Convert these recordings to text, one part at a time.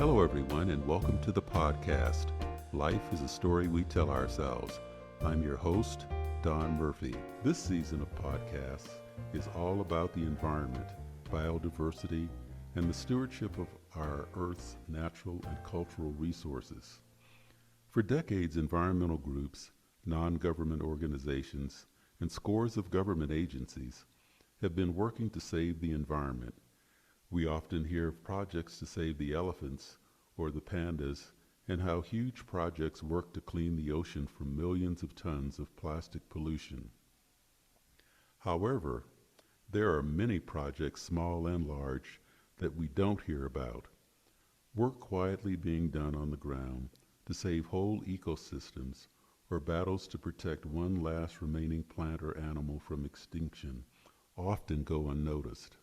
Hello, everyone, and welcome to the podcast. Life is a story we tell ourselves. I'm your host, Don Murphy. This season of podcasts is all about the environment, biodiversity, and the stewardship of our Earth's natural and cultural resources. For decades, environmental groups, non-government organizations, and scores of government agencies have been working to save the environment. We often hear of projects to save the elephants or the pandas, and how huge projects work to clean the ocean from millions of tons of plastic pollution. However, there are many projects, small and large, that we don't hear about. Work quietly being done on the ground to save whole ecosystems, or battles to protect one last remaining plant or animal from extinction, often go unnoticed.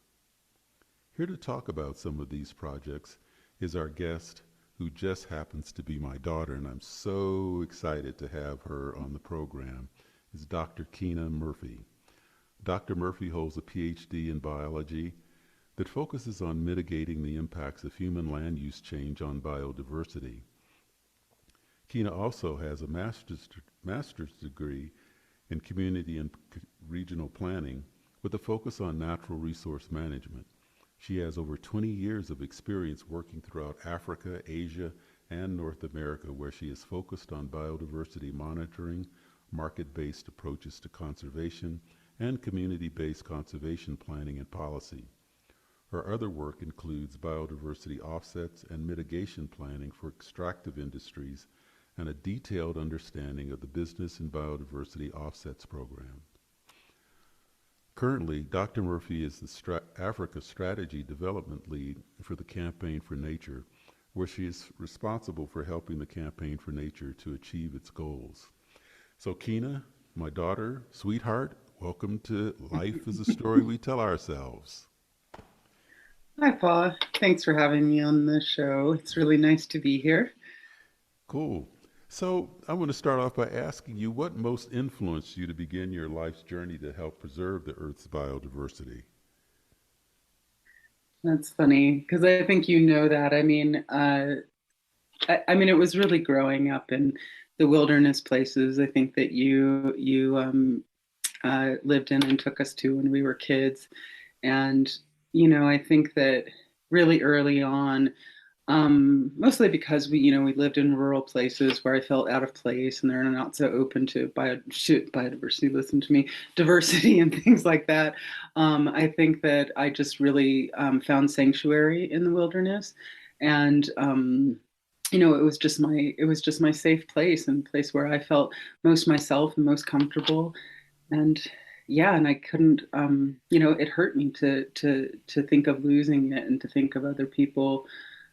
Here to talk about some of these projects is our guest, who just happens to be my daughter, and I'm so excited to have her on the program, is Dr. Kina Murphy. Dr. Murphy holds a Ph.D. in biology that focuses on mitigating the impacts of human land use change on biodiversity. Kina also has a master's degree in community and regional planning with a focus on natural resource management. She has over 20 years of experience working throughout Africa, Asia, and North America, where she is focused on biodiversity monitoring, market-based approaches to conservation, and community-based conservation planning and policy. Her other work includes biodiversity offsets and mitigation planning for extractive industries and a detailed understanding of the Business and Biodiversity Offsets Program. Currently, Dr. Murphy is the Africa Strategy Development Lead for the Campaign for Nature, where she is responsible for helping the Campaign for Nature to achieve its goals. So Kina, my daughter, sweetheart, welcome to Life is a Story We Tell Ourselves. Hi, Paul. Thanks for having me on the show. It's really nice to be here. Cool. So I want to start off by asking you what most influenced you to begin your life's journey to help preserve the Earth's biodiversity? That's funny because I think you know that. I mean, it was really growing up in the wilderness places. I think that you lived in and took us to when we were kids, and I think that really early on. Mostly because we lived in rural places where I felt out of place, and they're not so open to biodiversity. Listen to me, diversity and things like that. I think that I just really found sanctuary in the wilderness, and it was just my safe place and place where I felt most myself and most comfortable, and yeah, and I couldn't. It hurt me to think of losing it and to think of other people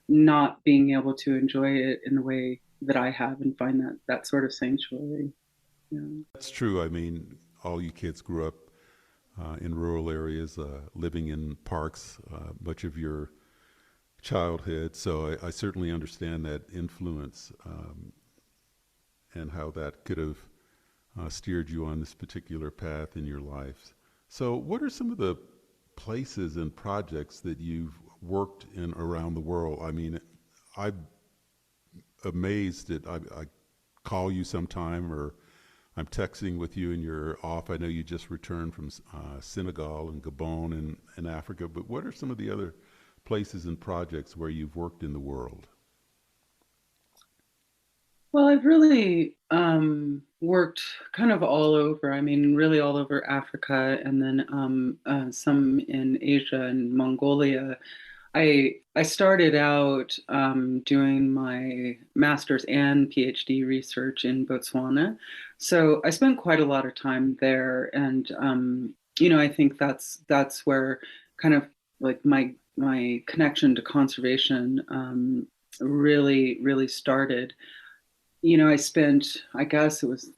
not being able to enjoy it in the way that I have and find that sort of sanctuary. Yeah. That's true. I mean, all you kids grew up in rural areas, living in parks much of your childhood. So I certainly understand that influence and how that could have steered you on this particular path in your life. So, what are some of the places and projects that you've worked in around the world? I mean, I'm amazed that I call you sometime, or I'm texting with you and you're off. I know you just returned from Senegal and Gabon and Africa, but what are some of the other places and projects where you've worked in the world? Well, I've really worked kind of all over. I mean, really all over Africa, and then some in Asia and Mongolia. I started out doing my master's and PhD research in Botswana, so I spent quite a lot of time there, and I think that's where kind of like my connection to conservation really started. I spent, I guess it was,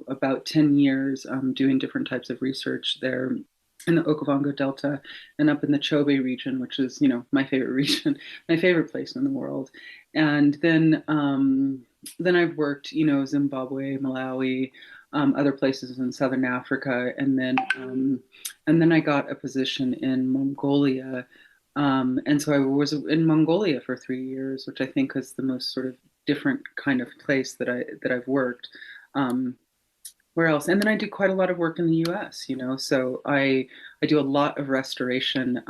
about 10 years doing different types of research there in the Okavango Delta and up in the Chobe region, which is, my favorite region, my favorite place in the world. And then I've worked, Zimbabwe, Malawi, other places in Southern Africa, and then I got a position in Mongolia And so I was in Mongolia for 3 years, which I think is the most sort of different kind of place that I've worked. Um, where else? And then I do quite a lot of work in the U.S. So I do a lot of restoration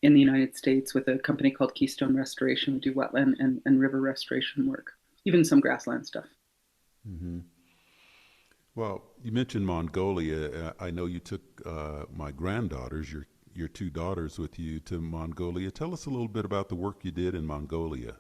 in the United States with a company called Keystone Restoration. We do wetland and river restoration work, even some grassland stuff. Hmm. Well, you mentioned Mongolia. I know you took my granddaughters, your two daughters, with you to Mongolia. Tell us a little bit about the work you did in Mongolia.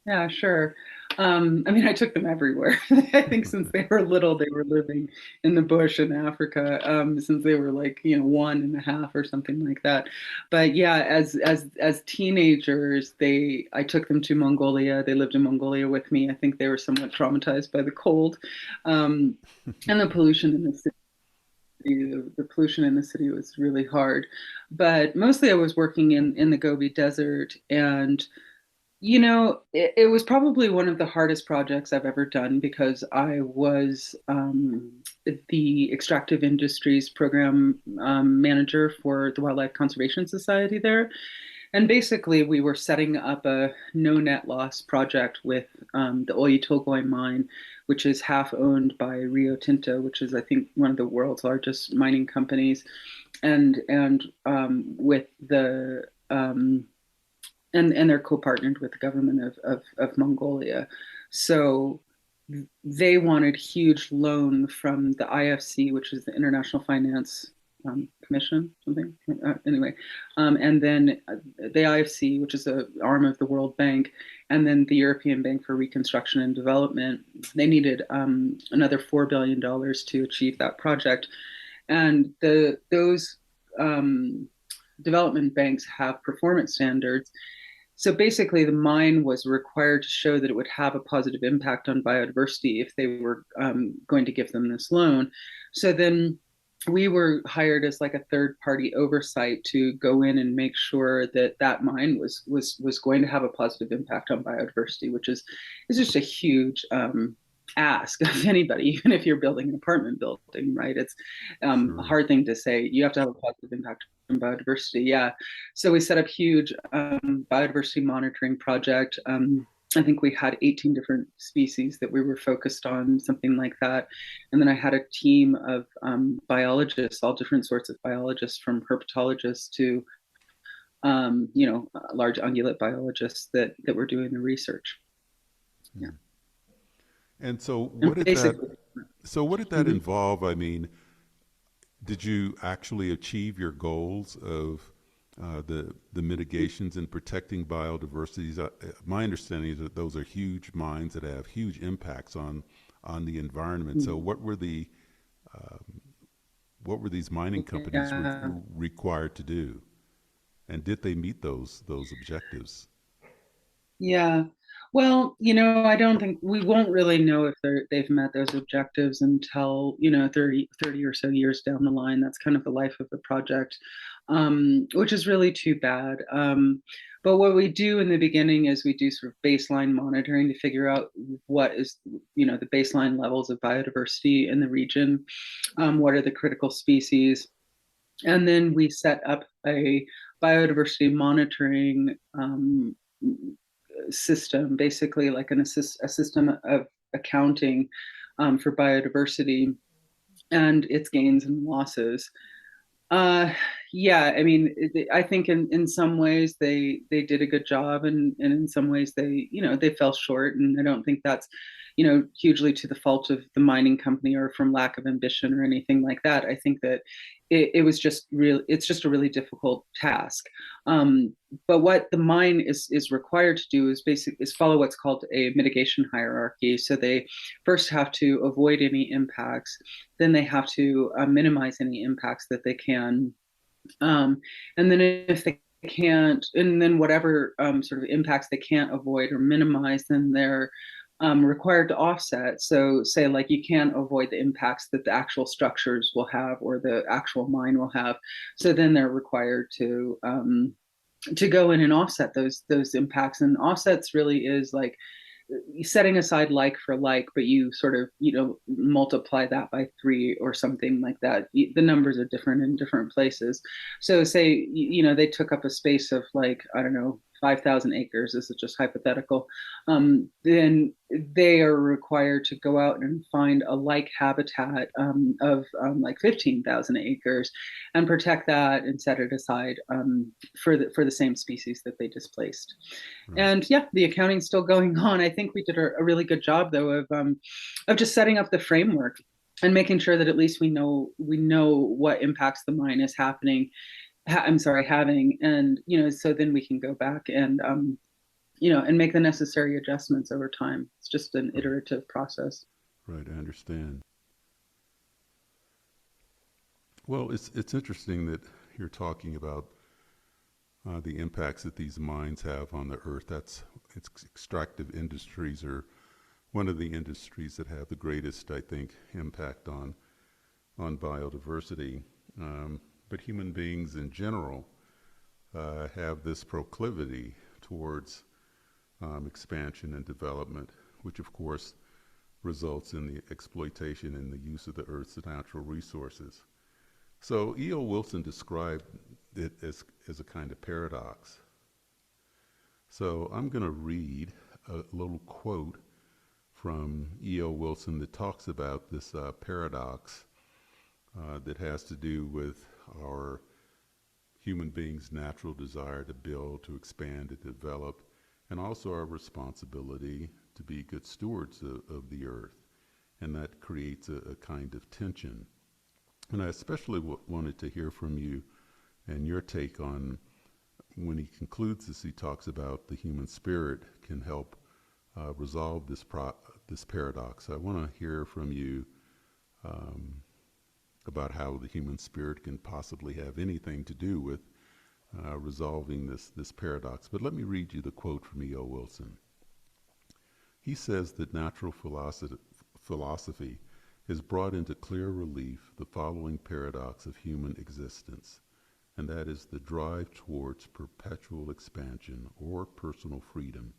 Yeah, sure. I mean, I took them everywhere. I think since they were little, they were living in the bush in Africa, since they were like, 1.5 or something like that. But yeah, as teenagers, I took them to Mongolia. They lived in Mongolia with me. I think they were somewhat traumatized by the cold, um, and the pollution in the city. The pollution in the city was really hard. But mostly I was working in the Gobi Desert, and it was probably one of the hardest projects I've ever done because I was the extractive industries program manager for the Wildlife Conservation Society there. And basically, we were setting up a no net loss project with the Oyu Tolgoi mine, which is half owned by Rio Tinto, which is, I think, one of the world's largest mining companies, and with the and they're co-partnered with the government of Mongolia. So they wanted huge loan from the IFC, which is the International Finance Commission, something. Anyway, and then the IFC, which is an arm of the World Bank, and then the European Bank for Reconstruction and Development. They needed another $4 billion to achieve that project, and those development banks have performance standards. So basically, the mine was required to show that it would have a positive impact on biodiversity if they were going to give them this loan. So then we were hired as like a third party oversight to go in and make sure that that mine was going to have a positive impact on biodiversity, which is just a huge ask of anybody, even if you're building an apartment building, right? It's a Sure. hard thing to say. You have to have a positive impact on biodiversity. Yeah. So we set up huge biodiversity monitoring project. I think we had 18 different species that we were focused on, something like that. And then I had a team of biologists, all different sorts of biologists, from herpetologists to, large ungulate biologists that were doing the research. Yeah. Hmm. And so And what did that basically, so what did that mhm. involve? I mean, did you actually achieve your goals of the mitigations and protecting biodiversity? My understanding is that those are huge mines that have huge impacts on the environment. So what were these mining companies Yeah. required to do, and did they meet those objectives? Yeah. Well, I don't think we won't really know if they've met those objectives until, 30 or so years down the line. That's kind of the life of the project, which is really too bad. But what we do in the beginning is we do sort of baseline monitoring to figure out what is, the baseline levels of biodiversity in the region, what are the critical species, and then we set up a biodiversity monitoring system, basically like a system of accounting for biodiversity and its gains and losses. Uh, yeah, I mean, I think in some ways they did a good job, and in some ways they fell short, and I don't think that's hugely to the fault of the mining company or from lack of ambition or anything like that. I think that it was just real. It's just a really difficult task. But what the mine is required to do is follow what's called a mitigation hierarchy. So they first have to avoid any impacts, then they have to minimize any impacts that they can. And then if they can't, and then whatever sort of impacts they can't avoid or minimize, then they're required to offset. So, say like you can't avoid the impacts that the actual structures will have or the actual mine will have. So then they're required to go in and offset those impacts. And offsets really is like setting aside like for like, but you sort of, multiply that by three or something like that. The numbers are different in different places. So say, they took up a space of like, I don't know, 5,000 acres. This is just hypothetical. Then they are required to go out and find a like habitat of like 15,000 acres and protect that and set it aside for the same species that they displaced. Right. And yeah, the accounting's still going on. I think we did a really good job though of just setting up the framework and making sure that at least we know what impacts the mine is happening. I'm sorry, having, and so then we can go back and and make the necessary adjustments over time. It's just an Right. iterative process. Right. I understand. Well, it's interesting that you're talking about the impacts that these mines have on the earth. It's extractive industries are one of the industries that have the greatest, I think, impact on biodiversity. But human beings in general have this proclivity towards expansion and development, which of course results in the exploitation and the use of the Earth's natural resources. So E.O. Wilson described it as a kind of paradox. So I'm going to read a little quote from E.O. Wilson that talks about this paradox that has to do with our human beings' natural desire to build, to expand, to develop, and also our responsibility to be good stewards of the earth. And that creates a kind of tension. And I especially wanted to hear from you and your take on when he concludes this, he talks about the human spirit can help resolve this paradox. I want to hear from you um, about how the human spirit can possibly have anything to do with resolving this paradox. But let me read you the quote from E.O. Wilson. He says that natural philosophy has brought into clear relief the following paradox of human existence, and that is the drive towards perpetual expansion or personal freedom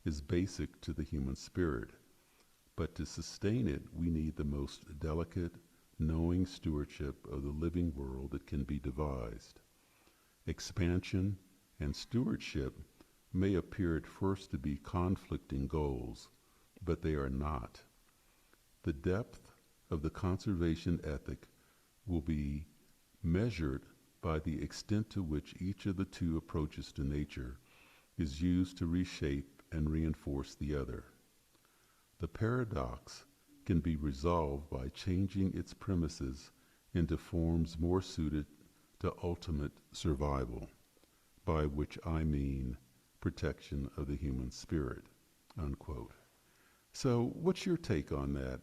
is basic to the human spirit, but to sustain it we need the most delicate, knowing stewardship of the living world that can be devised. Expansion and stewardship may appear at first to be conflicting goals, but they are not. The depth of the conservation ethic will be measured by the extent to which each of the two approaches to nature is used to reshape and reinforce the other. The paradox can be resolved by changing its premises into forms more suited to ultimate survival, by which I mean protection of the human spirit, unquote. So what's your take on that?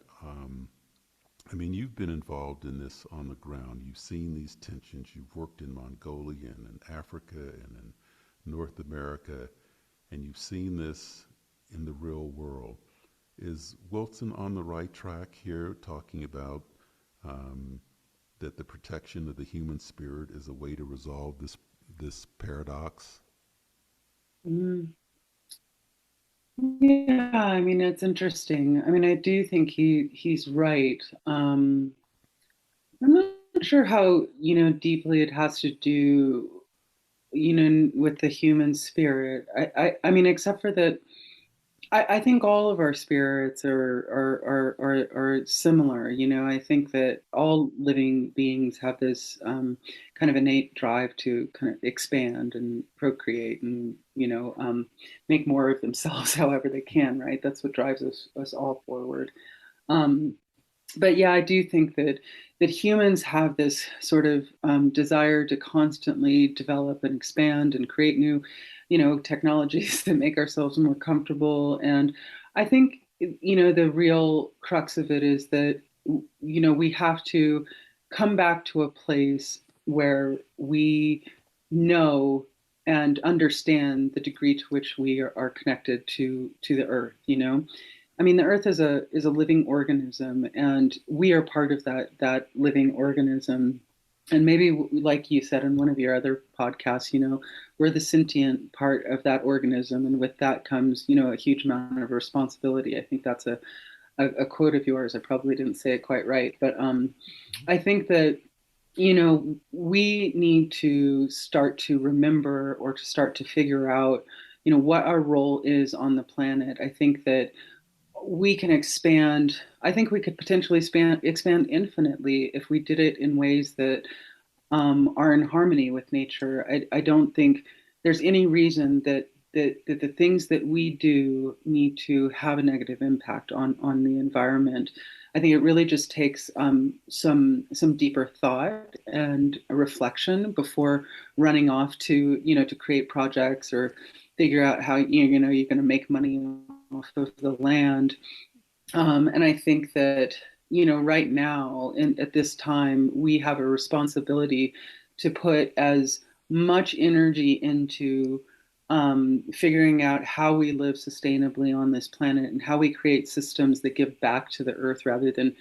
I mean, you've been involved in this on the ground. You've seen these tensions. You've worked in Mongolia and in Africa and in North America, and you've seen this in the real world. Is Wilson on the right track here, talking about um, that the protection of the human spirit is a way to resolve this paradox? Mm. Yeah, I mean it's interesting. I mean, I do think he's right. I'm not sure how, deeply it has to do, with the human spirit. I mean, except for that, I think all of our spirits are similar. I think that all living beings have this kind of innate drive to kind of expand and procreate and make more of themselves however they can. Right? That's what drives us all forward. Um, but yeah, I do think that humans have this sort of desire to constantly develop and expand and create new, technologies that make ourselves more comfortable. And I think the real crux of it is that we have to come back to a place where we know and understand the degree to which we are connected to the earth. I mean, the Earth is a living organism, and we are part of that living organism. And maybe, like you said in one of your other podcasts, we're the sentient part of that organism, and with that comes, a huge amount of responsibility. I think that's a quote of yours. I probably didn't say it quite right, but I think that we need to start to remember, or to start to figure out, what our role is on the planet. I think that we can expand. I think we could potentially expand infinitely if we did it in ways that are in harmony with nature. I don't think there's any reason that the things that we do need to have a negative impact on the environment. I think it really just takes some deeper thought and a reflection before running off to create projects or figure out how you're going to make money off of the land. And I think that, right now, at this time, we have a responsibility to put as much energy into figuring out how we live sustainably on this planet and how we create systems that give back to the earth rather than,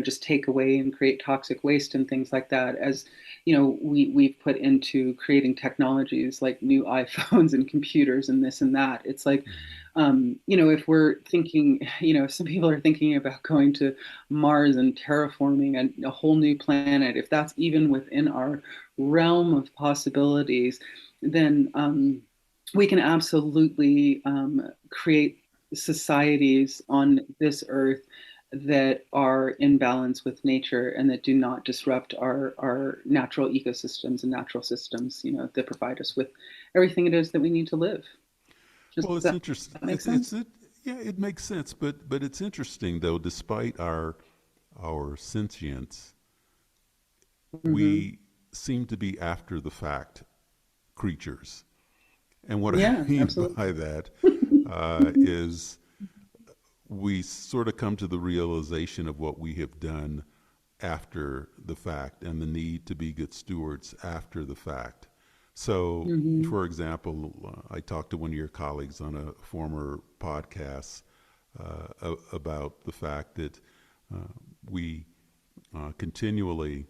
just take away and create toxic waste and things like that. As we've put into creating technologies like new iPhones and computers and this and that. It's like, Mhm. if we're thinking, some people are thinking about going to Mars and terraforming a whole new planet. If that's even within our realm of possibilities, then we can absolutely create societies on this earth that are in balance with nature and that do not disrupt our natural ecosystems and natural systems, that provide us with everything it is that we need to live. Does Well, it's that interesting. make sense? Yeah, it makes sense. But it's interesting though. Despite our sentience, Mm-hmm. we seem to be after the fact creatures. And what I Yeah, mean by absolutely. that is we sort of come to the realization of what we have done after the fact and the need to be good stewards after the fact. So, Hmm. for example, I talked to one of your colleagues on a former podcast about the fact that uh, we continually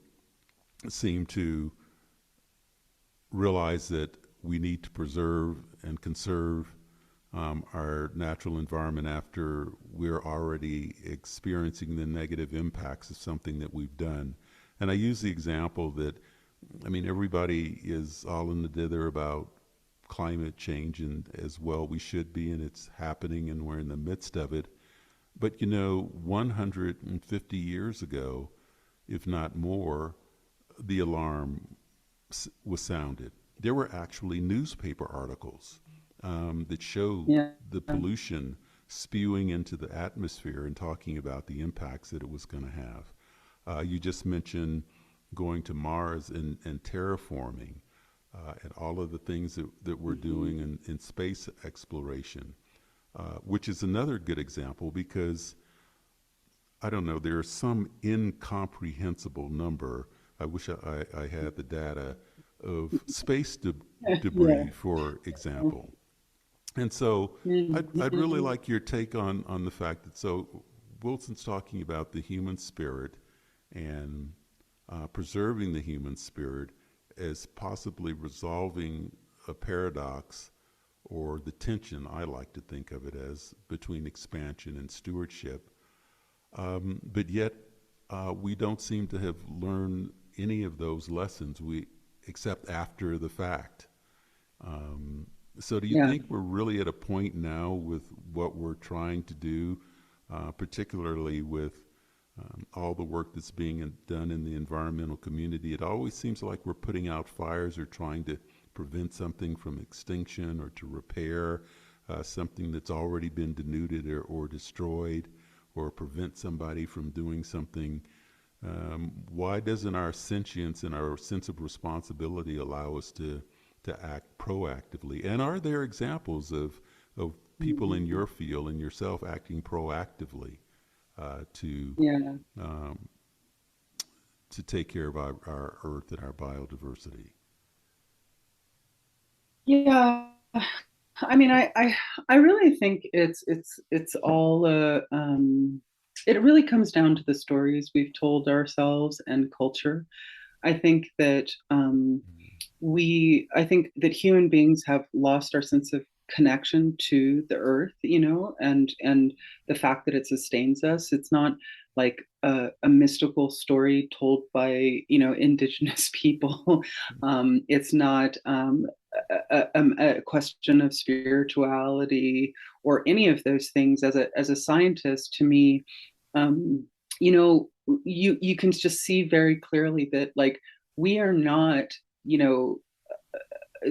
seem to realize that we need to preserve and conserve our natural environment after we're already experiencing the negative impacts of something that we've done. And I use the example that, I mean, everybody is all in the dither about climate change, and as well we should be, and it's happening, and we're in the midst of it. But 150 years ago, if not more, the alarm was sounded. There were actually newspaper articles that showed Yeah. the pollution spewing into the atmosphere and talking about the impacts that it was going to have. You just mentioned going to Mars and terraforming and all of the things that we're Hmm. doing in space exploration, which is another good example because I don't know, there's some incomprehensible number. I wish I had the data of space Yeah. debris, for example. And so I'd really Hmm. like your take on the fact that so Wilson's talking about the human spirit and preserving the human spirit as possibly resolving a paradox or the tension, I like to think of it as, between expansion and stewardship. But yet, we don't seem to have learned any of those lessons except after the fact. Um, so, do you Yeah. think we're really at a point now with what we're trying to do, particularly with all the work that's being done in the environmental community? It always seems like we're putting out fires or trying to prevent something from extinction or to repair something that's already been denuded or destroyed or prevent somebody from doing something. Why doesn't our sentience and our sense of responsibility allow us to act proactively? And are there examples of people in Hmm. your field and yourself acting proactively to Yeah. um, to take care of our earth and our biodiversity? Yeah. I mean, I really think it's all it really comes down to the stories we've told ourselves and culture. I think that I think that human beings have lost our sense of connection to the earth, and the fact that it sustains us. It's not like a mystical story told by, indigenous people. It's not a question of spirituality or any of those things. As a scientist, to me, um, you know, you can just see very clearly that, like, we are not, you know,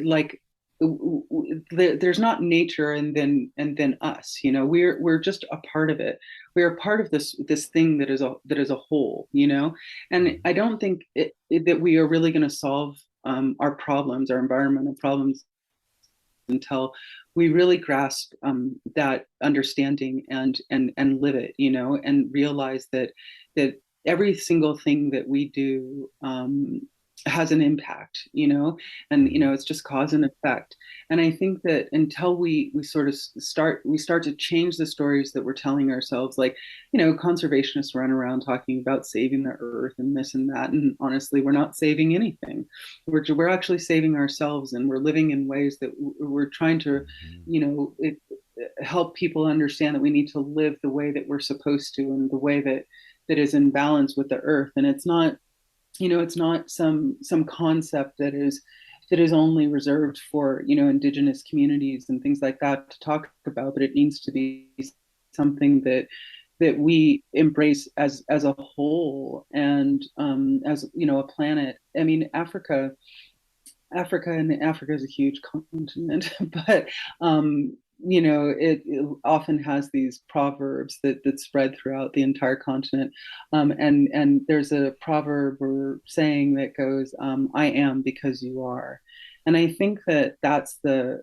like there's not nature and then us. We're just a part of it. We're a part of this thing that is a whole. And Mhm. I don't think that we are really going to solve our problems, our environmental problems, until we really grasp that understanding and live it, and realize that every single thing that we do has an impact, and Mhm. it's just cause and effect. And I think that until we sort of start to change the stories that we're telling ourselves, like, conservationists run around talking about saving the earth and this and that, and honestly, we're not saving anything. We're actually saving ourselves, and we're living in ways that we're trying to, Mhm. help people understand that we need to live the way that we're supposed to, and the way that is in balance with the earth. And it's not some concept that is only reserved for, indigenous communities and things like that to talk about, but it needs to be something that we embrace as a whole, and as, a planet. I mean, Africa is a huge continent, but it often has these proverbs that spread throughout the entire continent. And there's a proverb or saying that goes, "I am because you are," and I think that that's the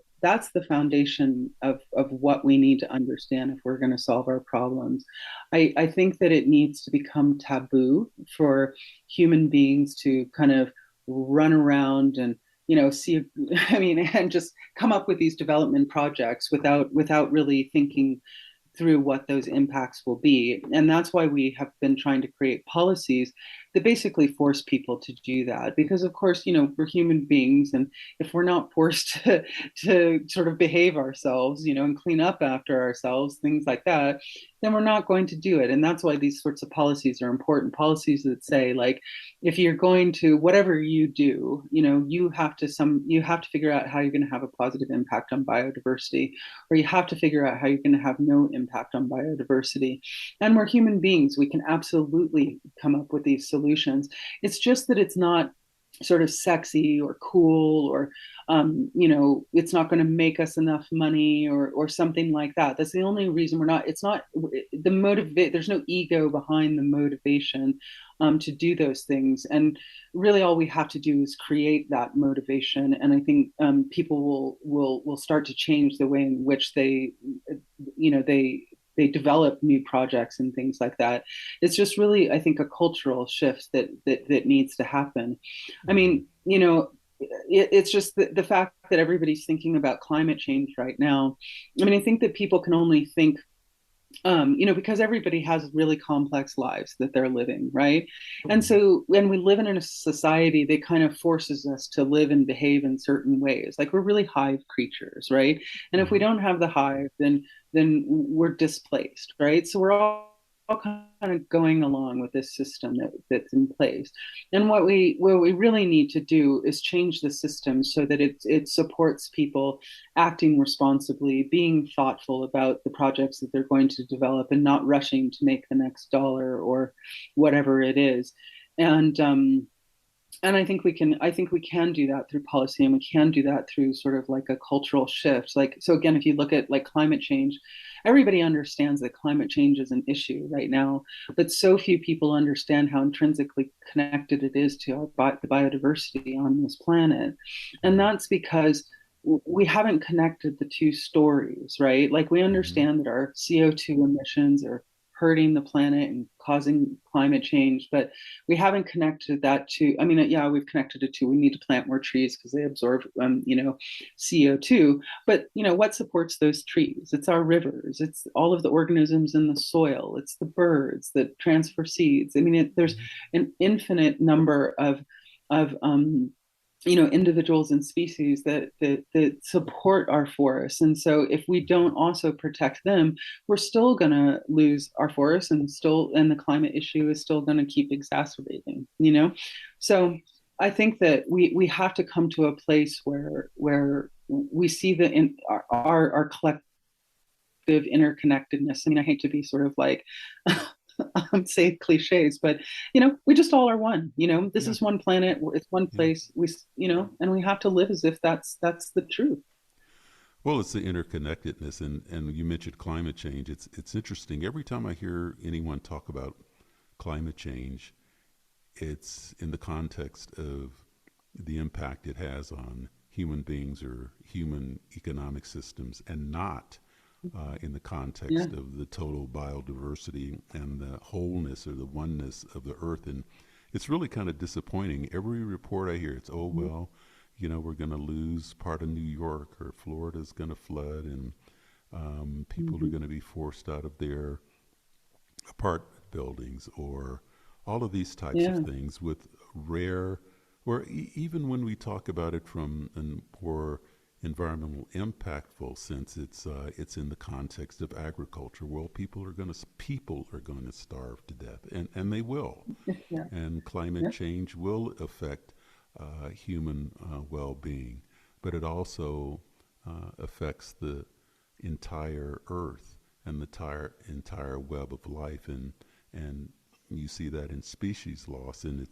foundation of what we need to understand if we're going to solve our problems. I think that it needs to become taboo for human beings to kind of run around and, see, I mean, and just come up with these development projects without really thinking through what those impacts will be. And that's why we have been trying to create policies that basically force people to do that. Because, of course, we're human beings. And if we're not forced to sort of behave ourselves, and clean up after ourselves, things like that, then we're not going to do it. And that's why these sorts of policies are important. Policies that say, like, if you're going to, whatever you do, you have to figure out how you're going to have a positive impact on biodiversity, or you have to figure out how you're going to have no impact on biodiversity. And we're human beings. We can absolutely come up with these solutions. It's just that it's not sort of sexy or cool, or it's not going to make us enough money, or something like that. That's the only reason we're not. It's not the motivate. There's no ego behind the motivation to do those things. And really, all we have to do is create that motivation. And I think people will start to change the way in which they develop new projects and things like that. It's just really, I think, a cultural shift that needs to happen. I Mhm. mean, it's just the fact that everybody's thinking about climate change right now. I mean, I think that people can only think, because everybody has really complex lives that they're living, right? And Mhm. so when we live in a society that kind of forces us to live and behave in certain ways, like, we're really hive creatures, right? And if we Mhm. don't have the hive, then we're displaced, right? So we're all kind of going along with this system that's in place. And what we really need to do is change the system so that it supports people acting responsibly, being thoughtful about the projects that they're going to develop, and not rushing to make the next dollar or whatever it is. And and I think we can do that through policy, and we can do that through sort of like a cultural shift. Like, so again, if you look at, like, climate change, everybody understands that climate change is an issue right now, but so few people understand how intrinsically connected it is to the biodiversity on this planet. And Mhm. that's because we haven't connected the two stories, right? Like, we Mhm. understand that our CO2 emissions are hurting the planet and causing climate change, but we haven't connected that to, I mean, yeah, we've connected it to, we need to plant more trees because they absorb, CO2. But, what supports those trees? It's our rivers. It's all of the organisms in the soil. It's the birds that transfer seeds. I mean, there's Mhm. an infinite number of of individuals and species that support our forests. And so if we don't also protect them, we're still going to lose our forests, and the climate issue is still going to keep exacerbating. So I think that we have to come to a place where we see our collective interconnectedness. I mean, I hate to be sort of like say cliches, but we just all are one. This Yeah, is one planet. It's one yeah. place. And we have to live as if that's the truth. Well, it's the interconnectedness, and you mentioned climate change. It's interesting. Every time I hear anyone talk about climate change, it's in the context of the impact it has on human beings or human economic systems, and not in the Yeah. context of the total biodiversity and the wholeness or the oneness of the earth. And it's really kind of disappointing. Every report I hear, it's, oh, well, we're going to lose part of New York, or Florida's going to flood, and people are Mm-hmm. going to be forced out of their apartment buildings, or all of these types of Yeah. things with rare, or even when we talk about it from a more environmental impactful sense, it's in the context of agriculture. Well, people are going to starve to death, and they will. Yeah. And climate Yeah. change will affect human well-being, but it also affects the entire Earth and the entire web of life, and you see that in species loss, and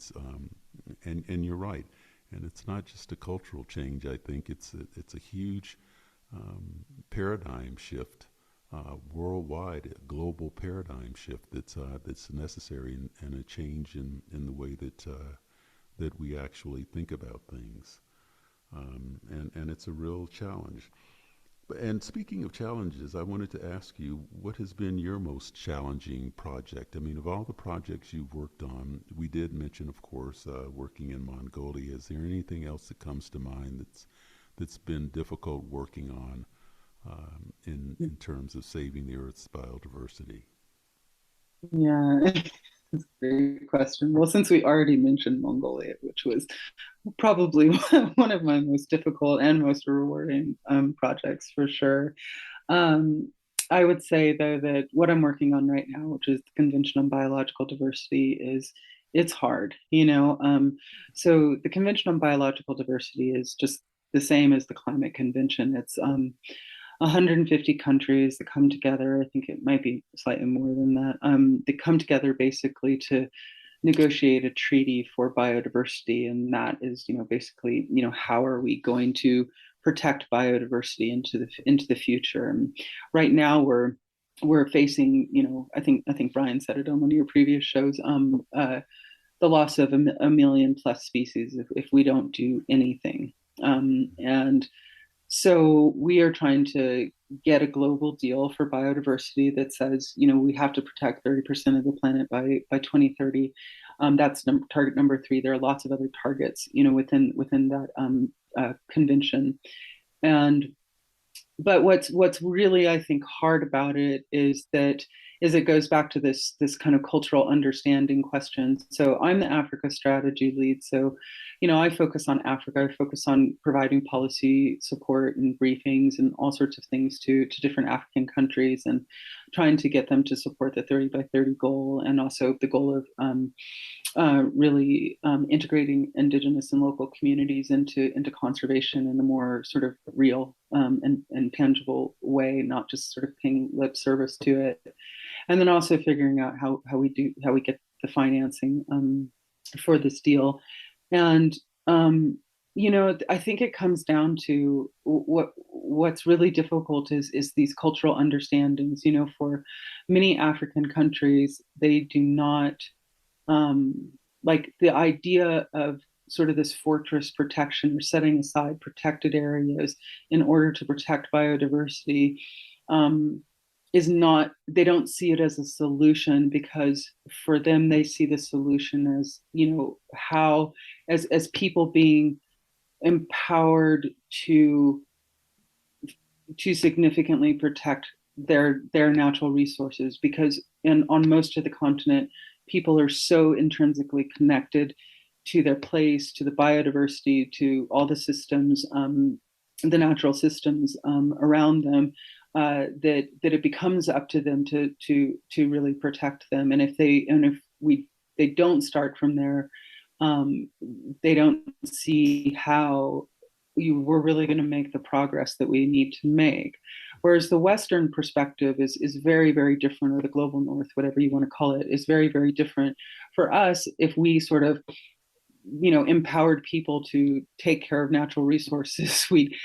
and you're right, and it's not just a cultural change. I think it's a huge paradigm shift worldwide, a global paradigm shift that's necessary, and a change in the way that we actually think about things, and it's a real challenge. And speaking of challenges, I wanted to ask you, what has been your most challenging project? I mean, of all the projects you've worked on, we did mention, of course, working in Mongolia. Is there anything else that comes to mind that's been difficult working on in terms of saving the Earth's biodiversity? Yeah. That's a great question. Well, since we already mentioned Mongolia, which was probably one of my most difficult and most rewarding projects for sure. Um, I would say though that what I'm working on right now, which is the Convention on Biological Diversity, it's hard. So the Convention on Biological Diversity is just the same as the Climate Convention. It's 150 countries that come together. I think it might be slightly more than that. They come together basically to negotiate a treaty for biodiversity, and that is, basically, how are we going to protect biodiversity into the future? And right now we're facing, I think Brian said it on one of your previous shows, the loss of a million plus species if we don't do anything. And so we are trying to get a global deal for biodiversity that says, we have to protect 30% of the planet by 2030. That's target number 3. There are lots of other targets, within that convention. And but what's really, I think, hard about it is it goes back to this kind of cultural understanding question. So I'm the Africa strategy lead. So, I focus on Africa. I focus on providing policy support and briefings and all sorts of things to different African countries, and trying to get them to support the 30 by 30 goal, and also the goal of really integrating indigenous and local communities into conservation in a more sort of real and tangible way, not just sort of paying lip service to it. And then also figuring out how we get the financing for this deal. And I think it comes down to what's really difficult is these cultural understandings. For many African countries, they do not like the idea of sort of this fortress protection, or setting aside protected areas in order to protect biodiversity, um, is not, they don't see it as a solution, because for them, they see the solution as, how, as people being empowered to significantly protect their natural resources, because on most of the continent, people are so intrinsically connected to their place, to the biodiversity, to all the systems, the natural systems around them, that it becomes up to them to really protect them. And if they don't start from there, um, they don't see how we're really going to make the progress that we need to make. Whereas the Western perspective is very, very different, or the global North, whatever you want to call it, is very, very different. For us, if we sort of empowered people to take care of natural resources, we'd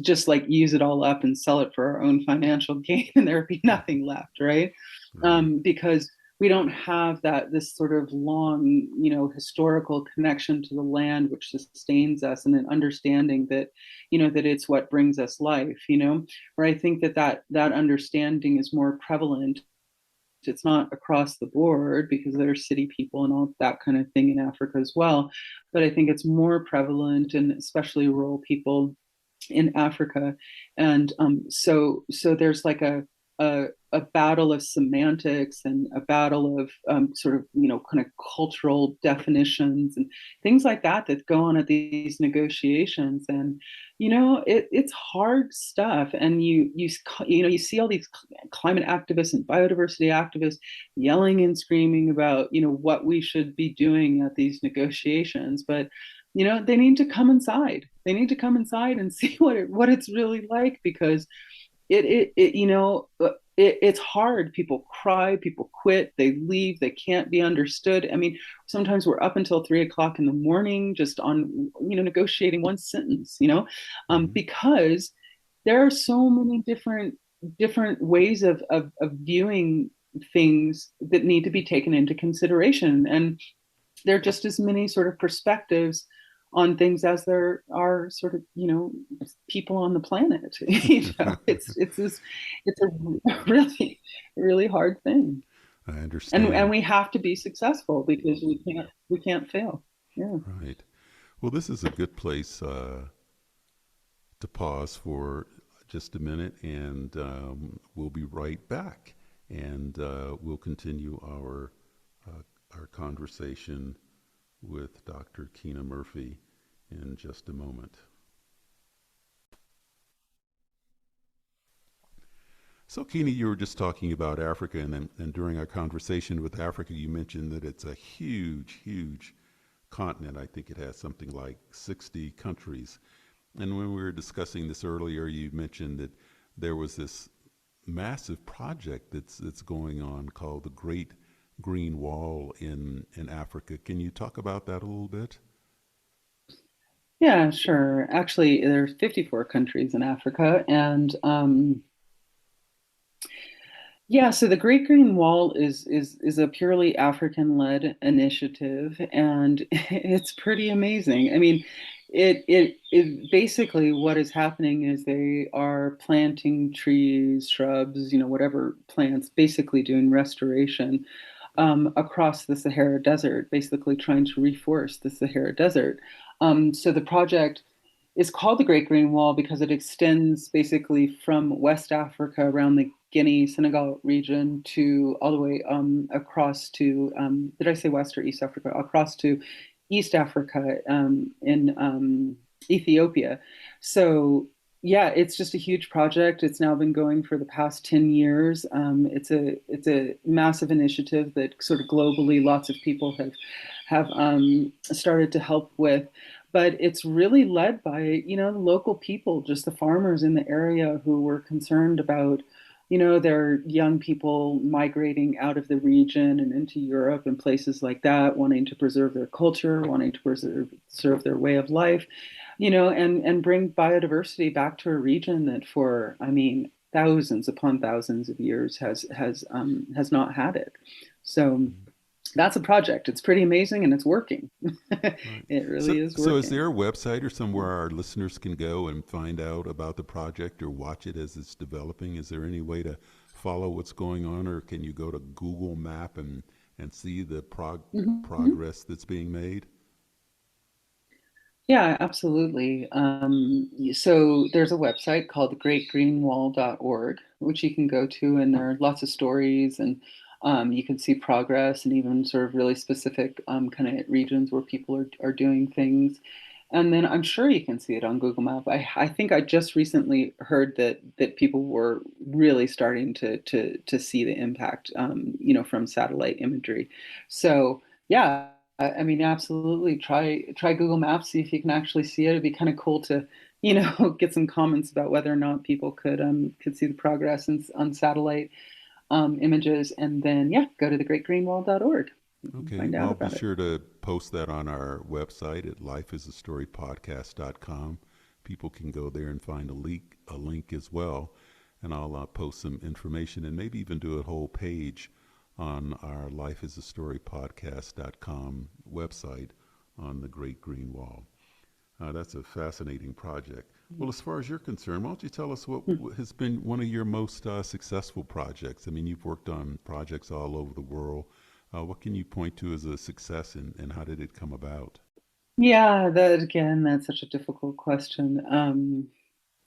just like use it all up and sell it for our own financial gain, and there'd be nothing left, right? Right. Because we don't have this sort of long, historical connection to the land, which sustains us, and an understanding that, that it's what brings us life. Where I think that understanding is more prevalent. It's not across the board because there are city people and all that kind of thing in Africa as well. But I think it's more prevalent, and especially rural people in Africa. And so there's like a battle of semantics and a battle of sort of, kind of cultural definitions and things like that go on at these negotiations. And, it's hard stuff. And you see all these climate activists and biodiversity activists yelling and screaming about, what we should be doing at these negotiations. But they need to come inside. They need to come inside and see what it's really like, because it's hard. People cry, people quit, they leave, they can't be understood. I mean, sometimes we're up until 3 o'clock in the morning just on, negotiating one sentence, Mm-hmm. because there are so many different ways of viewing things that need to be taken into consideration. And there are just as many sort of perspectives on things as there are sort of, people on the planet. It's a really, really hard thing. I And understand. we have to be successful because we can't fail. Yeah. Right. Well, this is a good place to pause for just a minute, and we'll be right back. And we'll continue our conversation with Dr. Kina Murphy in just a moment. So, Kina, you were just talking about Africa, and during our conversation with Africa, you mentioned that it's a huge, huge continent. I think it has something like 60 countries. And when we were discussing this earlier, you mentioned that there was this massive project that's going on called the Great Green Wall in Africa. Can you talk about that a little bit? Yeah, sure. Actually, there's 54 countries in Africa, and yeah, so the Great Green Wall is a purely African-led initiative, and it's pretty amazing. I mean, it basically what is happening is they are planting trees, shrubs, whatever plants, basically doing restoration across the Sahara Desert, basically trying to reforest the Sahara Desert. So the project is called the Great Green Wall because it extends basically from West Africa around the Guinea Senegal region to all the way across to, did I say West or East Africa? Across to East Africa in Ethiopia. So yeah, it's just a huge project. It's now been going for the past 10 years. It's a massive initiative that sort of globally lots of people have started to help with, but it's really led by, local people, just the farmers in the area who were concerned about, their young people migrating out of the region and into Europe and places like that, wanting to preserve their culture, wanting to preserve their way of life, and bring biodiversity back to a region that for, I mean, thousands upon thousands of years has not had it. So that's a project. It's pretty amazing and it's working. Right. It So, really is so is there working. a website or somewhere our listeners can go and find out about the project or watch it as it's developing? Is there any way to follow what's going on, or can you go to Google Map and see the Mhm. progress that's being made? Yeah, absolutely. So there's a website called greatgreenwall.org, which you can go to, and there are lots of stories and You can see progress and even sort of really specific kind of regions where people are doing things. And then I'm sure you can see it on Google Map. I think I just recently heard that people were really starting to see the impact, from satellite imagery. So yeah, I mean, absolutely. Try Google Maps, see if you can actually see it. It'd be kind of cool to, get some comments about whether or not people could see the progress on satellite images, and then yeah, go to thegreatgreenwall.org. You can Okay, find well, out I'll be about it. sure to post that on our website at lifeisastorypodcast.com. People can go there and find a link as well, and I'll post some information and maybe even do a whole page on our lifeisastorypodcast.com website on the Great Green Wall. That's a fascinating project. Well, as far as you're concerned, why don't you tell us what has been one of your most successful projects? I mean, you've worked on projects all over the world. What can you point to as a success, and how did it come about? Yeah, that again, that's such a difficult question.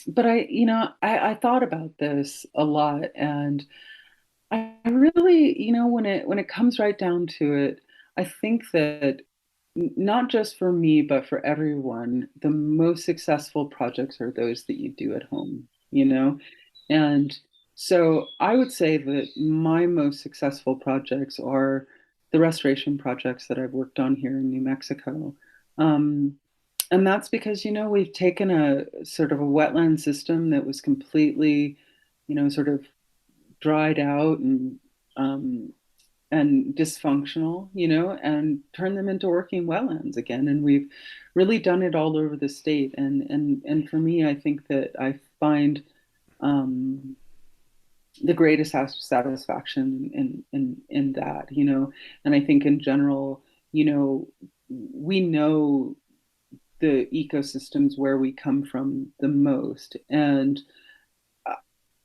But I thought about this a lot, and I really, when it comes right down to it, I think that not just for me, but for everyone, the most successful projects are those that you do at home, And so I would say that my most successful projects are the restoration projects that I've worked on here in New Mexico. Um, and that's because, we've taken a sort of a wetland system that was completely, sort of dried out um, and dysfunctional, and turned them into working wetlands again. And we've really done it all over the state. And for me, I think that I find um, the greatest satisfaction in that, And I think in general, we know the ecosystems where we come from the most, and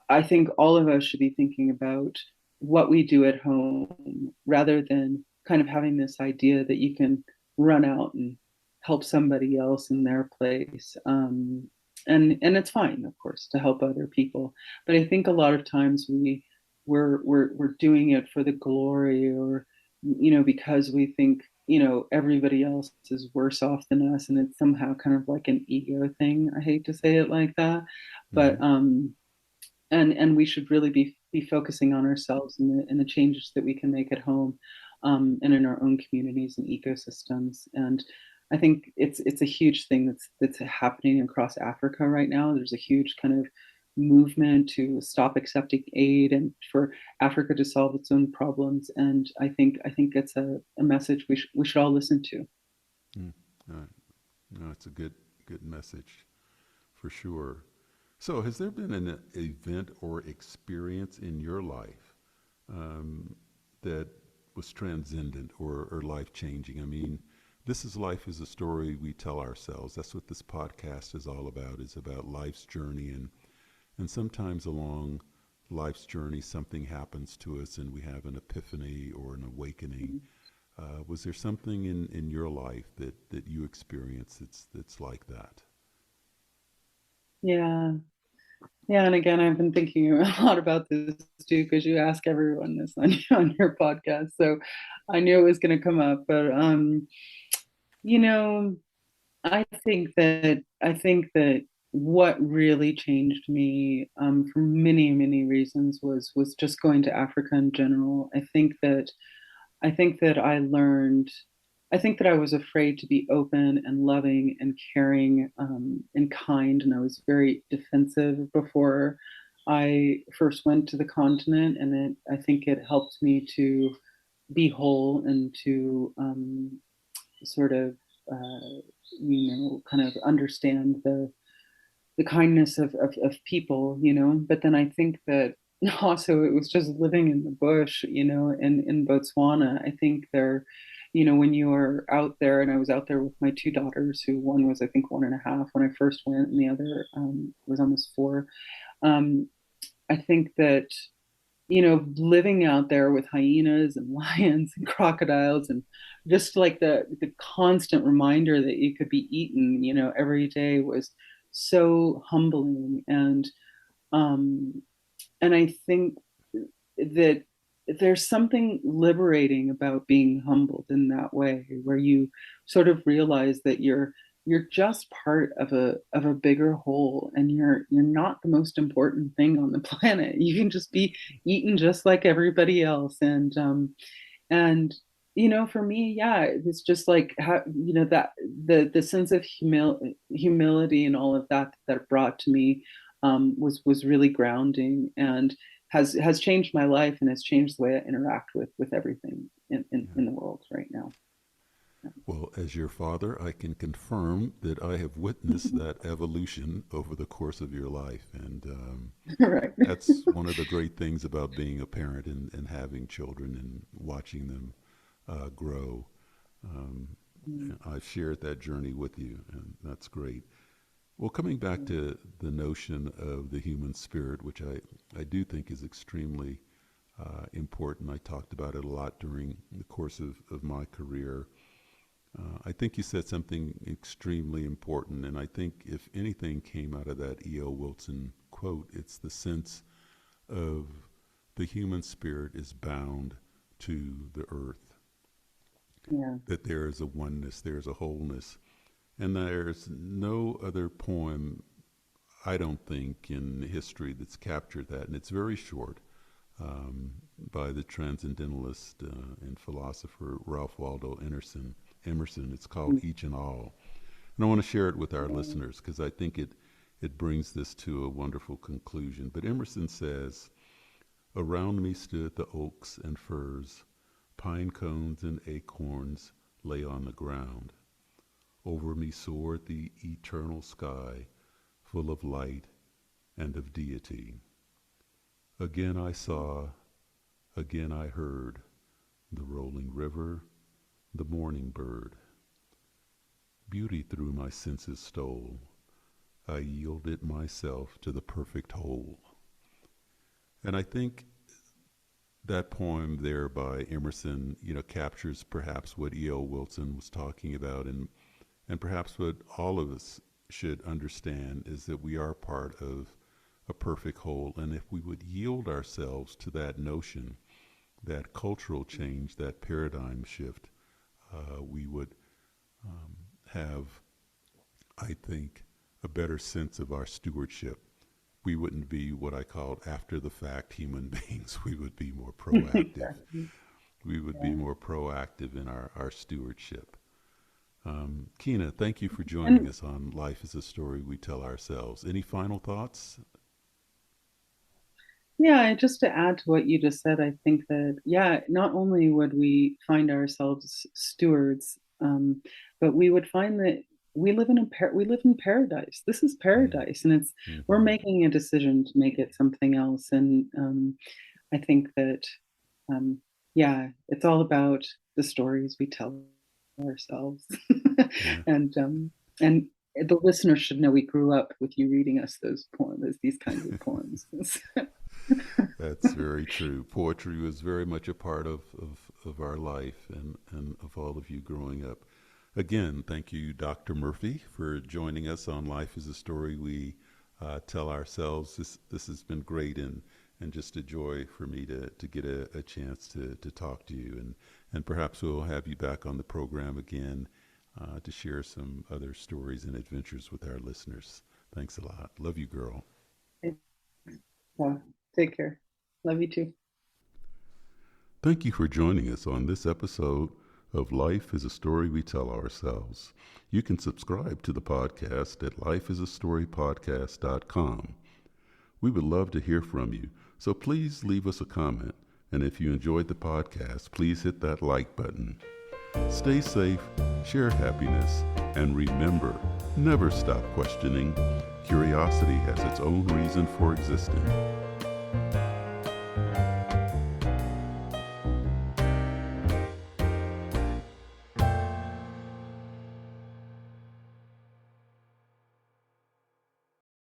I think all of us should be thinking about what we do at home rather than kind of having this idea that you can run out and help somebody else in their place. And it's fine, of course, to help other people, but I think a lot of times we're doing it for the glory, or because we think everybody else is worse off than us, and it's somehow kind of like an ego thing. I hate to say it like that, Mm-hmm. but and we should really be focusing on ourselves and the changes that we can make at home, and in our own communities and ecosystems. And I think it's a huge thing that's happening across Africa right now. There's a huge kind of movement to stop accepting aid and for Africa to solve its own problems. And I think it's a message we should all listen to. Mm. No, it's a good message for sure. So, has there been an event or experience in your life um, that was transcendent or life changing? I mean, this is life is a story we tell ourselves. That's what this podcast is all about. It's about life's journey, and sometimes along life's journey, something happens to us, and we have an epiphany or an awakening. Was there something in your life that you experienced that's like that? Yeah. Yeah, and again, I've been thinking a lot about this too, because you ask everyone this on on your podcast. So I knew it was going to come up. But you know, I think that what really changed me, for many, many reasons, was just going to Africa in general. I think that I learned, I think that I was afraid to be open and loving and caring, and kind, and I was very defensive before I first went to the continent. And I think it helped me to be whole and to sort of, kind of understand the kindness of people, But then I think that also it was just living in the bush, in Botswana. I think when you are out there, and I was out there with my two daughters, who one was, I think, 1.5 when I first went, and the other was almost 4. Um, I think that living out there with hyenas and lions and crocodiles, and just like the constant reminder that you could be eaten, every day, was so humbling. Um, and I think that there's something liberating about being humbled in that way, where you sort of realize that you're just part of a bigger whole, and you're not the most important thing on the planet. You can just be eaten just like everybody else. And for me, yeah, it's just like how, that the sense of humility and all of that that it brought to me, was really grounding, and has changed my life, and has changed the way I interact with everything Yeah. in the world right now. Well, as your father, I can confirm that I have witnessed that evolution over the course of your life. And Right. that's one of the great things about being a parent and having children and watching them grow. Um, I've shared that journey with you, and that's great. Well, coming back to the notion of the human spirit, which I do think is extremely important. I talked about it a lot during the course of my career. I think you said something extremely important, and I think if anything came out of that E.O. Wilson quote, it's the sense of the human spirit is bound to the earth, Yeah. that there is a oneness, there's a wholeness, and there's no other poem, I don't think, in history that's captured that, and it's very short, by the transcendentalist and philosopher Ralph Waldo Emerson. It's called Each and All. And I want to share it with our listeners because I think it brings this to a wonderful conclusion. But Emerson says, "Around me stood the oaks and firs, pine cones and acorns lay on the ground. Over me soared the eternal sky, full of light and of deity. Again I saw, again I heard, the rolling river, the morning bird. Beauty through my senses stole. I yielded myself to the perfect whole." And I think that poem there by Emerson, captures perhaps what E.O. Wilson was talking about, and perhaps what all of us should understand is that we are part of a perfect whole. And if we would yield ourselves to that notion, that cultural change, that paradigm shift, we would have, I think, a better sense of our stewardship. We wouldn't be what I called after the fact human beings. We would be more proactive. Exactly. We would be Yeah. more proactive in our stewardship. Kina, thank you for joining And us on Life is a Story We Tell Ourselves. Any final thoughts? yeah, just to add to what you just said, I think that, yeah, not only would we find ourselves stewards, but we would find that we live in paradise. This is paradise, and we're Mm-hmm. making a decision to make it something else. And I think that, um, yeah, it's all about the stories we tell ourselves. Yeah. And the listener should know we grew up with you reading us those poems, these kinds of poems. That's very true. Poetry was very much a part of our life and of all of you growing up. Again, thank you, Dr. Murphy, for joining us on Life is a Story We Tell Ourselves. This has been great and just a joy for me to get a chance to talk to you. And perhaps we'll have you back on the program again to share some other stories and adventures with our listeners. Thanks a lot. Love you, girl. Yeah, take care. Love you too. Thank you for joining us on this episode of Life is a Story We Tell Ourselves. You can subscribe to the podcast at lifeisastorypodcast.com. We would love to hear from you, so please leave us a comment. And if you enjoyed the podcast, please hit that like button. Stay safe, share happiness, and remember, never stop questioning. Curiosity has its own reason for existing.